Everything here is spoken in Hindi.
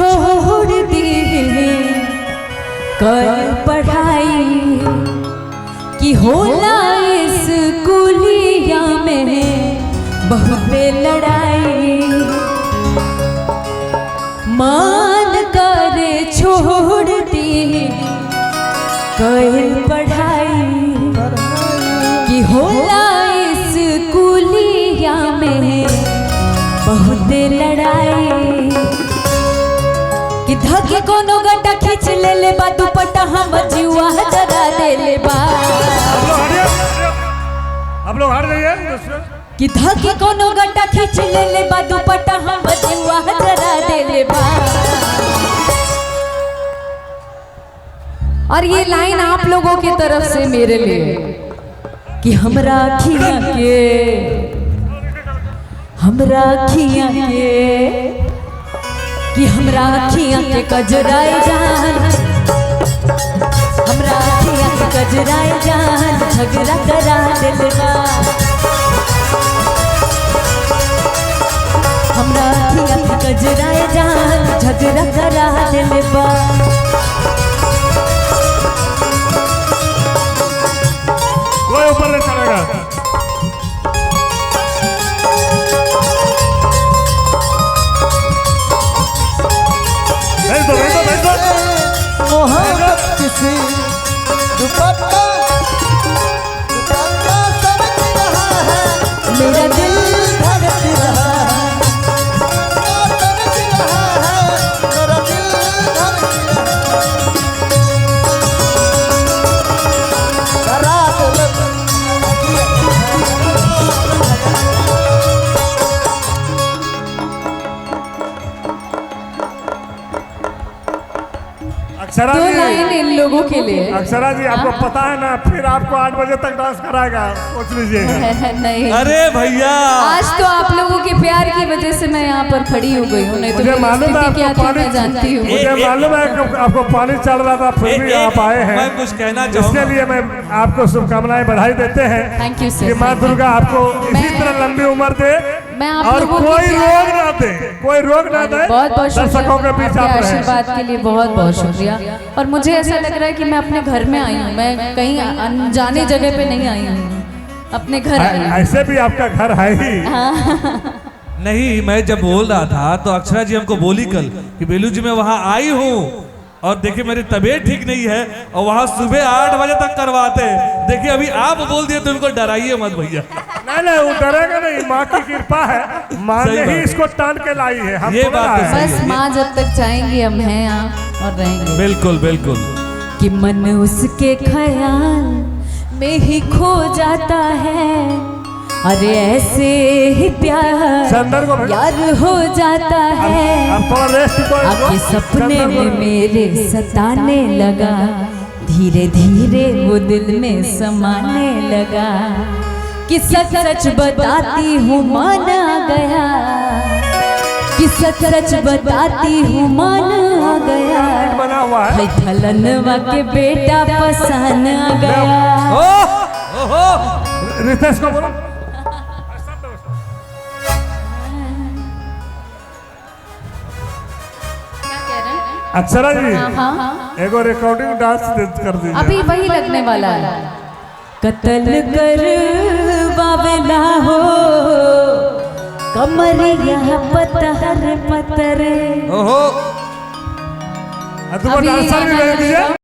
छोड़ दी कर पढ़ाई कि होला स्कूलिया में बहुत लड़ाई। मान करे छोड़ दी कर पढ़ाई कि होला स्कूलिया में बहुत लड़ाई। कि धके कोनो गड्ढा खींच ले ले बा दुपट्टा हम जीवा जरा दे ले बा। आप लोग हट जाइए। कि धके कोनो गड्ढा खींच ले ले बा दुपट्टा हम जीवा जरा दे ले बा। और ये लाइन आप लोगों की तरफ से मेरे लिए कि हमरा खिया के कि हमरा अखियाँ के कजराए जान, हमरा अखियाँ के कजराए जान झगड़ा करा दिलवा। हमरा अखियाँ के कजराए जान झगड़ा करा दिलवा। कोई ऊपर नहीं चढ़ेगा। मोहब्बत किसी दुपट्टा सरक रहा है, मेरा दिल धड़क रहा है, धड़क रहा है, मेरा दिल धड़क रहा है। अक्षरा दो जी, लाइन इन लोगों के लिए। अक्षरा जी आपको पता है ना, फिर आपको 8 बजे तक डांस कराएगा, सोच लीजिएगा। नहीं, अरे भैया आज तो आप लोगों के प्यार की वजह से मैं यहाँ पर खड़ी हो गई हूँ, नहीं तो मुझे मालूम है क्या आपको थी मैं जानती हूँ। मुझे मालूम है कि आपको पानी चल रहा था, फिर भी आप आए हैं। मैं कुछ कहना इसके चाहूंगा। लिए मैं आपको शुभकामनाएं बधाई देते हैं। थैंक यू कि सर। माँ दुर्गा आपको इसी तरह लंबी उम्र दे मैं आप और लोगों कोई की रोग ना दे, कोई रोग ना दे। बहुत बहुत दर्शकों के बीच शुक्रिया, आप आपके रहे। आशीर्वाद के लिए बहुत बहुत शुक्रिया। और मुझे ऐसा लग रहा है कि मैं अपने घर में आई हूँ, मैं कहीं अनजाने जगह पे नहीं आई हूँ, अपने घर आई हूँ। ऐसे भी आपका घर है ही। नहीं, मैं जब बोल रहा था तो अक्षरा जी हमको बोली कल कि बेलू जी मैं वहां आई हूँ और देखिए मेरी तबीयत ठीक नहीं है और वहां सुबह 8 बजे तक करवाते हैं। देखिए अभी आप बोल दिए तो उनको डराइए मत भैया। नहीं वो डरेगा नहीं, माँ की कृपा है, माँ सही ने ही बात। इसको टान के लाई है। हम ये थोड़ा बात तो लाए हैं। सही बस माँ जब तक चाहेंगी हम हैं यहाँ और रहेंगे। बिल्कुल बिल्कुल। कि मन उसके ख्याल में ही खो जाता है, अरे ऐसे ही प्यार चंदन को यार हो जाता है। अब थोड़ा रेस्ट करो। आपके सपने में मेरे सताने लगा, धीरे धीरे वो दिल में समाने लगा। कि सच सच बताती हूँ मान आ गया, कि सच सच बताती हूँ मान आ गया। बना हुआ है। थलनवा के बेटा पसंद आ गया। ओहो रितेश को बोलो। अक्षरा जी हाँ, एगो रिकॉर्डिंग डांस कर दीजिए। अभी वही लगने वाला है। कत्ल कर बाबला हो कमरिया पतहर पतर। ओहो तुमको अभी डांसर भी गाना भेज दीजिए।